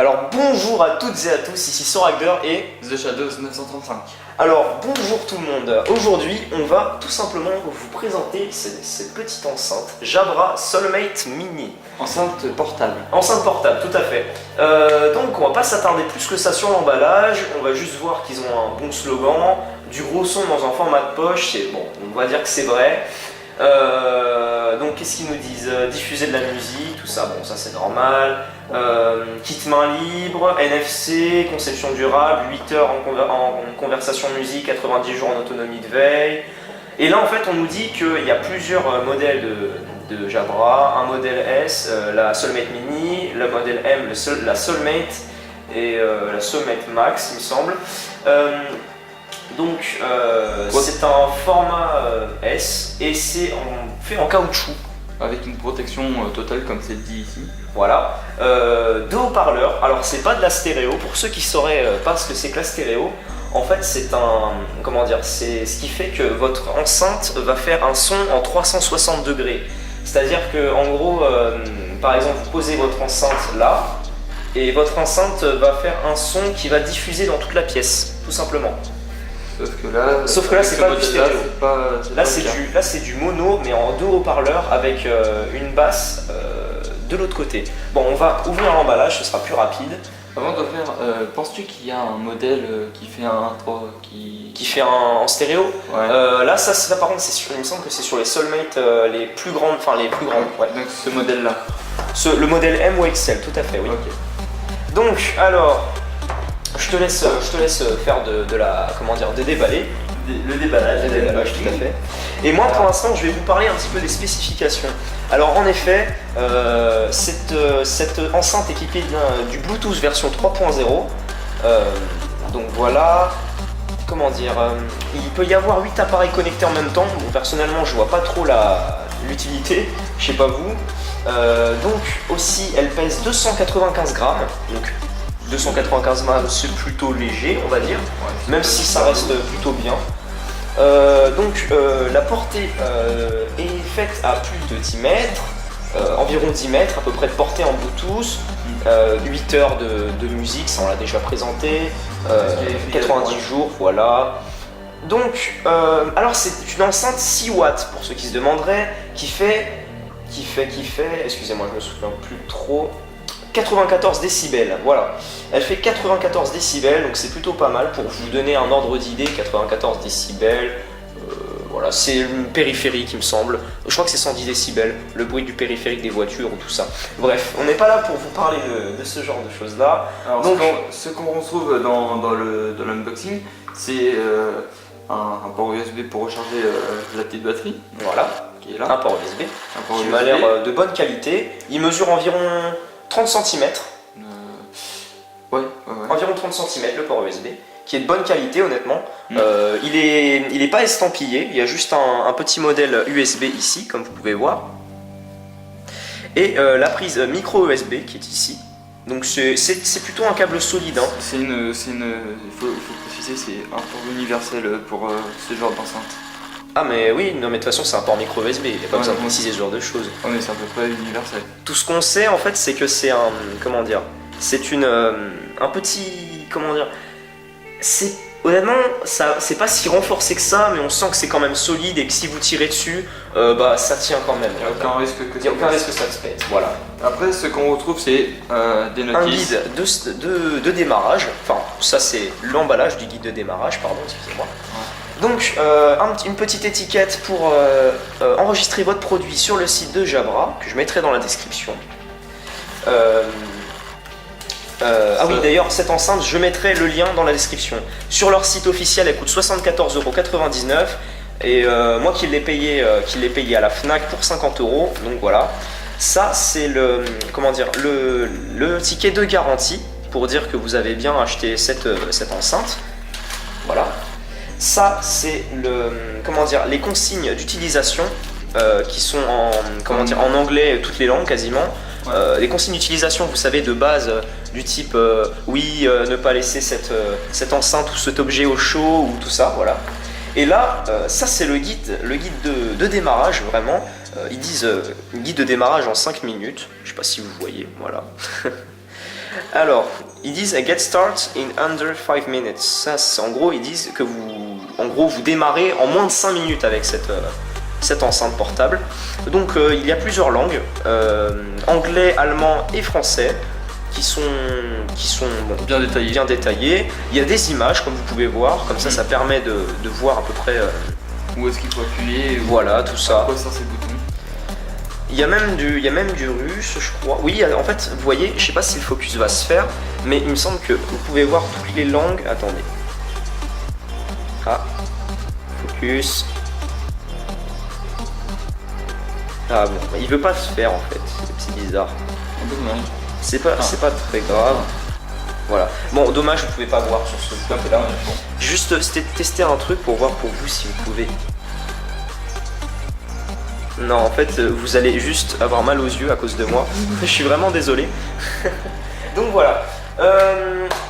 Alors bonjour à toutes et à tous, ici Soragder et The Shadows 935. Alors bonjour tout le monde, aujourd'hui on va tout simplement vous présenter cette petite enceinte Jabra Soulmate Mini. Enceinte portable. Enceinte portable, tout à fait. Donc on va pas s'attarder plus que ça sur l'emballage, on va juste voir qu'ils ont un bon slogan, du gros son dans un format de poche, c'est bon, on va dire que c'est vrai. Donc qu'est-ce qu'ils nous disent? Diffuser de la musique, tout ça, bon ça c'est normal. Kit main libre, NFC, conception durable, 8 heures en conversation musique, 90 jours en autonomie de veille. Et là en fait on nous dit qu'il y a plusieurs modèles de Jabra, un modèle S, la Soulmate Mini, le modèle M, la Soulmate et la Soulmate Max il me semble. C'est un format S et c'est fait en caoutchouc. Avec une protection totale comme c'est dit ici. Voilà. Deux haut-parleurs. Alors c'est pas de la stéréo. Pour ceux qui sauraient pas ce que c'est que la stéréo, en fait c'est un... Comment dire? C'est ce qui fait que votre enceinte va faire un son en 360 degrés. C'est-à-dire que en gros, par exemple vous posez votre enceinte là et votre enceinte va faire un son qui va diffuser dans toute la pièce, tout simplement. Sauf que là c'est pas du stéréo. Là c'est du mono mais en deux haut-parleurs avec une basse de l'autre côté. Bon, on va ouvrir l'emballage, ce sera plus rapide. Avant de faire, penses-tu qu'il y a un modèle qui fait un qui fait en stéréo? Ouais. Là ça par contre il me semble que c'est sur les Soulmate les plus grandes, ouais. Donc ce modèle là. Le modèle M ou XL, tout à fait, oui. Okay. Donc alors je te laisse faire de la, comment dire, de déballer. Le déballage, tout à fait. Et moi pour l'instant je vais vous parler un petit peu des spécifications. Alors en effet, cette enceinte équipée du Bluetooth version 3.0. Donc voilà, comment dire, il peut y avoir 8 appareils connectés en même temps. Bon, personnellement je vois pas trop l'utilité, je sais pas vous. Donc aussi elle pèse 295 grammes. Donc 295 grammes, c'est plutôt léger, on va dire, ouais, même si ça reste plutôt bien. La portée est faite à plus de 10 mètres, environ 10 mètres à peu près de portée en Bluetooth, 8 heures de musique, ça on l'a déjà présenté, 90 jours, voilà. Donc, alors c'est une enceinte 6 watts, pour ceux qui se demanderaient, qui fait, excusez-moi je me souviens plus trop, 94 décibels, voilà. Elle fait 94 décibels, donc c'est plutôt pas mal pour vous donner un ordre d'idée. 94 décibels, voilà, c'est une périphérique il me semble. Je crois que c'est 110 décibels, le bruit du périphérique des voitures ou tout ça. Bref, on n'est pas là pour vous parler de ce genre de choses là. Alors donc, ce qu'on retrouve dans l'unboxing, c'est un port USB pour recharger la petite batterie. Voilà, qui est là. Un port USB qui m'a l'air de bonne qualité. Il mesure environ 30 cm. Environ 30 cm le port USB, qui est de bonne qualité honnêtement. Il est pas estampillé, il y a juste un petit modèle USB ici, comme vous pouvez voir. Et la prise micro USB qui est ici. Donc c'est plutôt un câble solide. Hein. Il faut préciser, c'est un port universel pour ce genre d'enceinte. Ah mais oui, non mais de toute façon c'est un port micro USB, il n'y a pas besoin de préciser ce genre de choses. Ouais, mais c'est à peu près universel. Tout ce qu'on sait en fait c'est que c'est un, comment dire, c'est un petit, comment dire, c'est, honnêtement c'est pas si renforcé que ça, mais on sent que c'est quand même solide et que si vous tirez dessus, bah ça tient quand même. Il n'y a aucun risque que ça se pète, voilà. Après ce qu'on retrouve c'est des notices. Un guide de démarrage, enfin ça c'est l'emballage du guide de démarrage, pardon, excusez-moi. Ouais. Donc une petite étiquette pour enregistrer votre produit sur le site de Jabra, que je mettrai dans la description. Ah oui, d'ailleurs cette enceinte je mettrai le lien dans la description. Sur leur site officiel elle coûte 74,99 € et moi qui l'ai payé à la Fnac pour 50 €, donc voilà. Ça c'est le, comment dire, le ticket de garantie pour dire que vous avez bien acheté cette enceinte. Voilà. Ça c'est comment dire, les consignes d'utilisation qui sont en anglais, toutes les langues quasiment. Les consignes d'utilisation, vous savez, de base du type oui, ne pas laisser cette enceinte ou cet objet au chaud ou tout ça, voilà. Et là, ça c'est le guide de démarrage, vraiment. Ils disent guide de démarrage en 5 minutes, je sais pas si vous voyez, voilà. Alors, ils disent get start in under 5 minutes. Ça, en gros, ils disent que vous démarrez en moins de 5 minutes avec cette enceinte portable. Donc, il y a plusieurs langues, anglais, allemand et français, qui sont bon, bien détaillées. Il y a des images, comme vous pouvez voir, comme ça permet de voir à peu près où est-ce qu'il faut appuyer. Voilà, tout ça. À quoi servent ces boutons. Il y a même du russe, je crois. Oui, en fait, vous voyez, je sais pas si le focus va se faire, mais il me semble que vous pouvez voir toutes les langues. Attendez. Ah, focus. Ah bon, il veut pas se faire en fait, c'est bizarre. Dommage. C'est pas très grave. Voilà. Bon, dommage, vous pouvez pas voir sur ce côté-là. Juste tester un truc pour voir pour vous si vous pouvez. Non, en fait, vous allez juste avoir mal aux yeux à cause de moi. Je suis vraiment désolé. Donc voilà.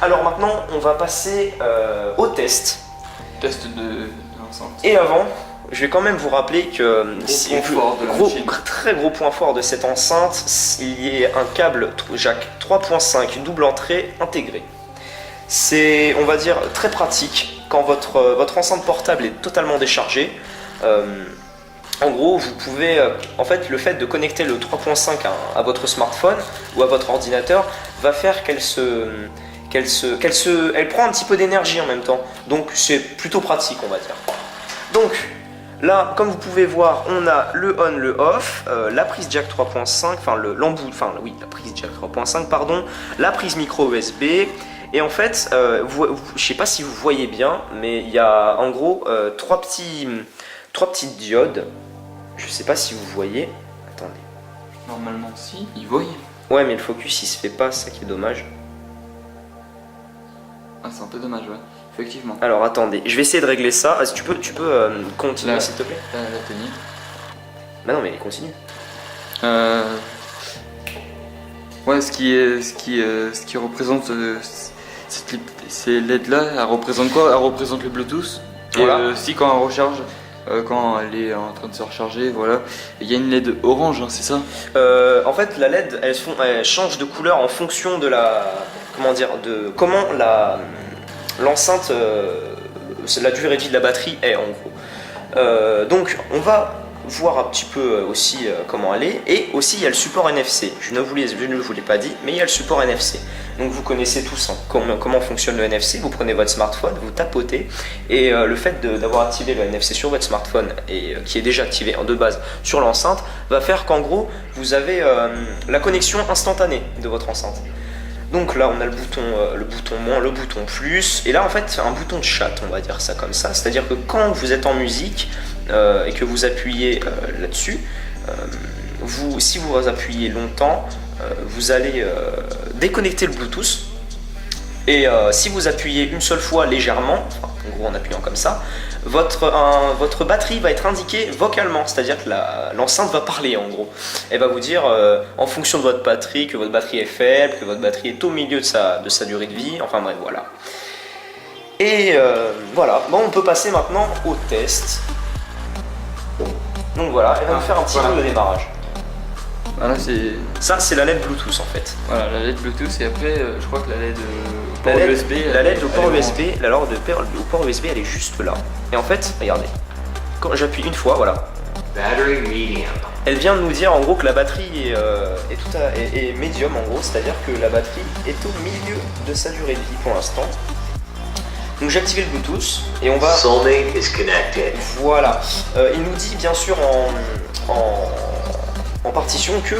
Alors maintenant, on va passer au test. Test de l'enceinte. Et avant, je vais quand même vous rappeler que très gros point fort de cette enceinte, il y a un câble jack 3.5 double entrée intégré. C'est, on va dire, très pratique quand votre enceinte portable est totalement déchargée. En gros, vous pouvez, en fait, le fait de connecter le 3.5 à votre smartphone ou à votre ordinateur va faire elle prend un petit peu d'énergie en même temps. Donc c'est plutôt pratique, on va dire. Donc là, comme vous pouvez voir, on a le on, le off, la prise jack 3.5, la prise jack 3.5, pardon, la prise micro USB. Et en fait, je sais pas si vous voyez bien, mais il y a en gros trois petites diodes. Je sais pas si vous voyez. Attendez. Normalement, si, il voit. Ouais, mais le focus il se fait pas, c'est ça qui est dommage. Ah, c'est un peu dommage, ouais. Effectivement. Alors attendez, je vais essayer de régler ça. Ah, tu peux continuer s'il te plaît. La tenue. Bah non, mais continue. Ouais, ce qui représente ces LED là, elle représente quoi? Elle représente le Bluetooth. Voilà. Et aussi quand elle recharge. Quand elle est en train de se recharger, voilà. Il y a une LED orange, hein, c'est ça? En fait, la LED, elle change de couleur en fonction de comment l'enceinte, la durée de vie de la batterie est en gros. Donc, on va voir un petit peu aussi comment elle est. Et aussi, il y a le support NFC. Je ne vous l'ai pas dit, mais il y a le support NFC. Donc vous connaissez tous comment fonctionne le NFC. Vous prenez votre smartphone, vous tapotez, et le fait d'avoir activé le NFC sur votre smartphone, et qui est déjà activé de base sur l'enceinte, va faire qu'en gros, vous avez la connexion instantanée de votre enceinte. Donc là, on a le bouton moins, le bouton plus, et là en fait, un bouton de chat, on va dire ça comme ça. C'est-à-dire que quand vous êtes en musique et que vous appuyez là-dessus, si vous appuyez longtemps, vous allez déconnecter le Bluetooth, et si vous appuyez une seule fois légèrement, en gros en appuyant comme ça, votre batterie va être indiquée vocalement, c'est-à-dire que l'enceinte va parler en gros. Elle va vous dire en fonction de votre batterie, que votre batterie est faible, que votre batterie est au milieu de sa durée de vie, enfin bref voilà. Et voilà, bon, on peut passer maintenant au test. Donc voilà, elle va nous faire un petit peu de démarrage. Voilà, ça c'est la LED Bluetooth en fait. Voilà, la LED Bluetooth, et après je crois que la LED USB. La LED au port USB, au port USB elle est juste là. Et en fait, regardez, quand j'appuie une fois, voilà. Battery medium. Elle vient de nous dire en gros que la batterie est médium en gros, c'est-à-dire que la batterie est au milieu de sa durée de vie pour l'instant. Donc j'ai activé le Bluetooth et on va. Soulmate is connected. Voilà. Il nous dit bien sûr en partition que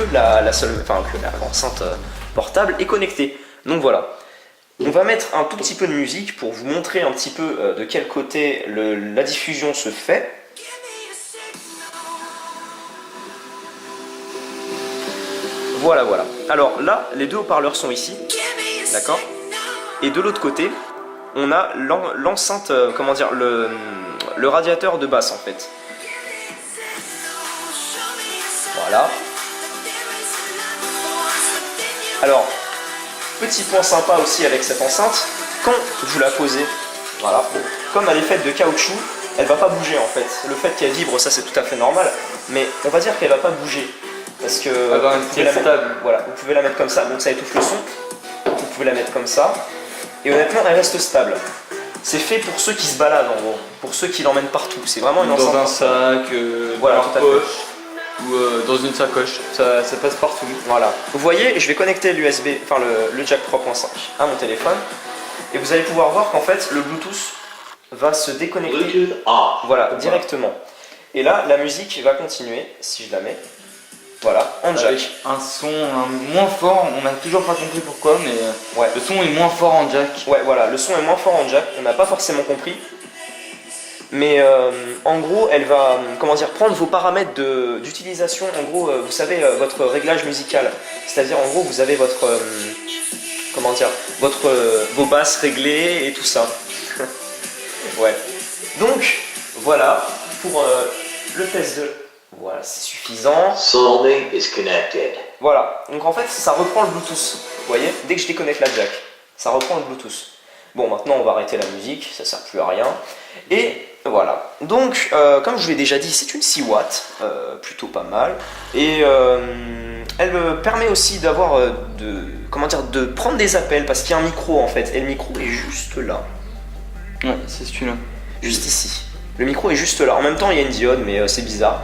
l'enceinte portable est connectée. Donc voilà. On va mettre un tout petit peu de musique pour vous montrer un petit peu de quel côté la diffusion se fait. Voilà. Alors là, les deux haut-parleurs sont ici, d'accord? Et de l'autre côté, on a l'enceinte, le radiateur de basse en fait. Voilà. Alors, petit point sympa aussi avec cette enceinte, quand vous la posez, voilà, comme elle est faite de caoutchouc, elle va pas bouger en fait. Le fait qu'elle vibre, ça c'est tout à fait normal, mais on va dire qu'elle va pas bouger. Parce que stable. Voilà, vous pouvez la mettre comme ça, donc ça étouffe le son. pouvez la mettre comme ça. Et honnêtement, elle reste stable. C'est fait pour ceux qui se baladent en gros, pour ceux qui l'emmènent partout. C'est vraiment une enceinte. Dans un sac, Voilà, dans tout la à fait. poche ou dans une sacoche. Ça passe partout. Voilà. Vous voyez, je vais connecter l'USB, enfin le jack 3.5 à mon téléphone. Et vous allez pouvoir voir qu'en fait, le Bluetooth va se déconnecter. Bluetooth off. Voilà, directement. Et là, la musique va continuer, si je la mets. Voilà, en jack. Avec un son moins fort, on n'a toujours pas compris pourquoi, mais Ouais. le son est moins fort en jack. Ouais, voilà, le son est moins fort en jack, on n'a pas forcément compris. Mais en gros, elle va, comment dire, prendre vos paramètres d'utilisation. En gros, vous savez, votre réglage musical. C'est-à-dire, en gros, vous avez votre, comment dire, vos basses réglées et tout ça. Ouais. Donc, voilà, pour le test de... Voilà, c'est suffisant. Solving is connected. Voilà, donc en fait ça reprend le Bluetooth, vous voyez, dès que je déconnecte la jack, ça reprend le Bluetooth. Bon, maintenant on va arrêter la musique, ça sert plus à rien. Et voilà, donc comme je vous l'ai déjà dit, c'est une 6 watts, plutôt pas mal. Et elle me permet aussi d'avoir, de prendre des appels, parce qu'il y a un micro en fait, et le micro est juste là, Ouais, c'est celui-là. juste ici. Le micro est juste là, en même temps il y a une diode, mais c'est bizarre.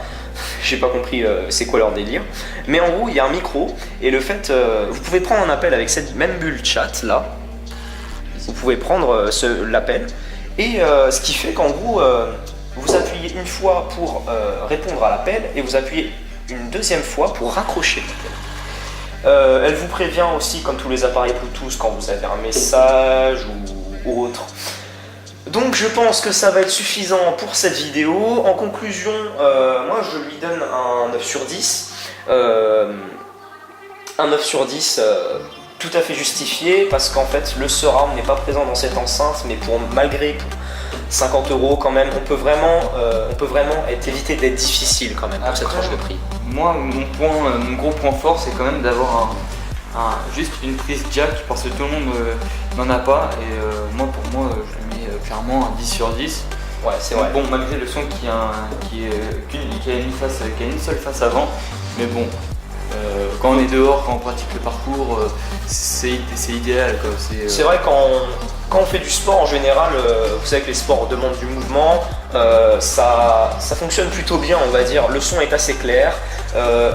J'ai pas compris c'est quoi leur délire. Mais en gros, il y a un micro et le fait, vous pouvez prendre un appel avec cette même bulle chat là. Vous pouvez prendre l'appel et ce qui fait qu'en gros, vous appuyez une fois pour répondre à l'appel et vous appuyez une deuxième fois pour raccrocher l'appel. Elle vous prévient aussi, comme tous les appareils Bluetooth, quand vous avez un message ou autre. Donc je pense que ça va être suffisant pour cette vidéo. En conclusion, moi je lui donne un 9 sur 10. Un 9 sur 10 tout à fait justifié parce qu'en fait le surround n'est pas présent dans cette enceinte, mais malgré 50 € quand même, on peut vraiment éviter d'être difficile quand même pour cette tranche de prix. Moi, mon gros point fort, c'est quand même d'avoir juste une prise jack parce que tout le monde n'en a pas. Et moi, pour moi, je lui mets clairement un 10 sur 10. Ouais, c'est vrai. Bon, malgré le son qui a une seule face avant, mais bon, quand on est dehors, quand on pratique le parcours, c'est idéal, quoi. C'est vrai quand on fait du sport en général, vous savez que les sports demandent du mouvement, ça fonctionne plutôt bien, on va dire. Le son est assez clair.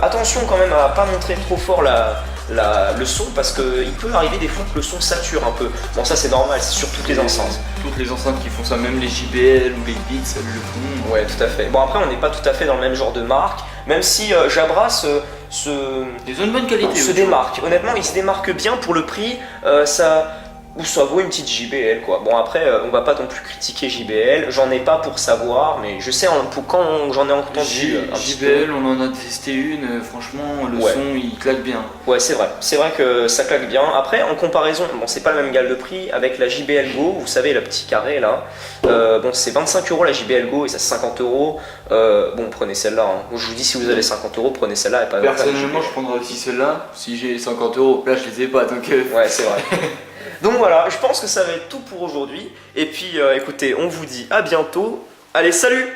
Attention quand même à pas montrer trop fort le son parce qu'il peut arriver des fois que le son sature un peu. Bon, ça c'est normal, c'est sur toutes les enceintes. Toutes les enceintes qui font ça, même les JBL ou les Beats, elles le font. Ouais, tout à fait. Bon, après on n'est pas tout à fait dans le même genre de marque, même si Jabra Ils ont une bonne qualité. se démarque. Honnêtement, il se démarque bien pour le prix. Ou ça vaut une petite JBL quoi. Bon après on va pas non plus critiquer JBL, j'en ai pas pour savoir, mais je sais quand j'en ai entendu un petit peu. JBL, on en a testé une, franchement le son il claque bien. Ouais c'est vrai que ça claque bien. Après en comparaison, bon c'est pas la même gamme de prix avec la JBL Go, vous savez le petit carré là, bon c'est 25 € la JBL Go et ça c'est 50 €. Bon prenez celle-là, hein. Je vous dis si vous avez 50 € prenez celle-là et pas Personnellement je prendrais aussi celle-là, si j'ai 50 €, là je les ai pas donc... Ouais c'est vrai. Donc voilà, je pense que ça va être tout pour aujourd'hui. Et puis écoutez, on vous dit à bientôt. Allez, salut!